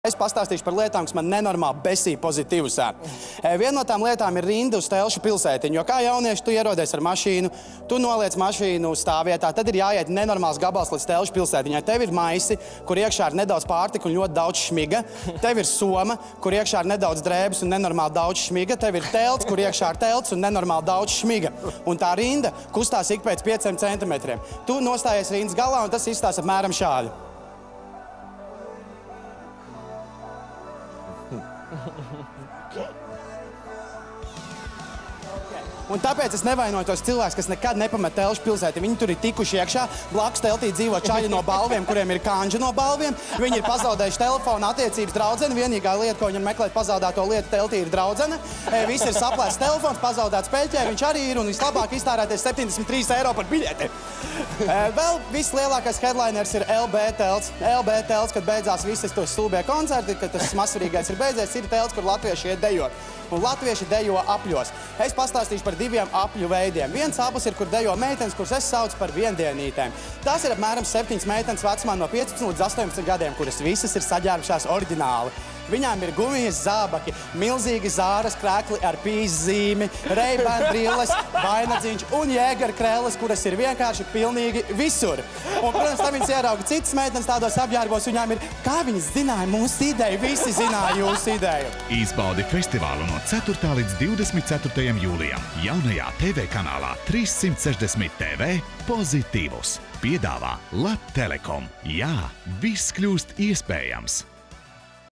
Es pastāstīšu par lietām, kas man nenormāli besī pozitīvusā. Viena no tām lietām ir rinda uz Telšu pilsētiņu, jo kā jaunieši tu ierodies ar mašīnu, tu noliec mašīnu stāvvietā, tad ir jāiet nenormāls gabals līdz Telšu pilsētiņai. Tev ir maisi, kur iekšā ir nedaudz pārtika un ļoti daudz šmiga. Tev ir soma, kur iekšā ir nedaudz drēbes un nenormāli daudz šmiga. Tev ir telts, kur iekšā ir telts un nenormāli daudz šmiga. Un tā rinda kustās ik pēc 5 centimetriem. Tu nostājies rindas galā un tas izstās apmēram šādi. Un tāpēc es nevainoju tos cilvēkus, kas nekad nepamet Telšu pilsēti. Viņi tur ir tikuši iekšā, blakus teltī dzīvo čaļi no Balviem, kuriem ir kanģi no Balviem. Viņi ir pazaudējuši telefonu attiecības draudzeni. Vienīgā lieta, ko viņam meklēt pazaudēto lietu teltī, ir draudzene. Viss ir saplēsts telefons, pazaudēts peļķē, viņš arī ir un vislabāk iztērēties 73 eiro par biļeti. Vēl vislielākais headliners ir LB telts. LB telts, kad beidzās visas tos stulbie koncerti, kad tas mazsvarīgais ir beidzies, ir telts, kur latvieši iet dejot. Un latvieši dejo apļos. Es pastāstīšu par diviem apļu veidiem. Viens aplis ir, kur dejo meitenes, kuras es saucu par viendienītēm. Tās ir apmēram 7 meitenes vecumā no 15 līdz 18 gadiem, kuras visas ir saģērbušās oriģināli. Viņām ir gumijas zābaki, milzīgi zāras krēkli ar pīs zīmi, Ray-Ban brilles, vainagdziņš un Jēgara krēles, kuras ir vienkārši pilnīgi visur. Un, protams, tam viņas ierauga citas meitenes tādos apģērbos, viņām ir, kā viņas zināja mūsu ideju, visi zināja jūsu ideju. Izbaudi festivālu no 4. līdz 24. jūlijam jaunajā TV kanālā 360 TV Pozitīvus piedāvā Lat Telekom. Jā, viss kļūst iespējams.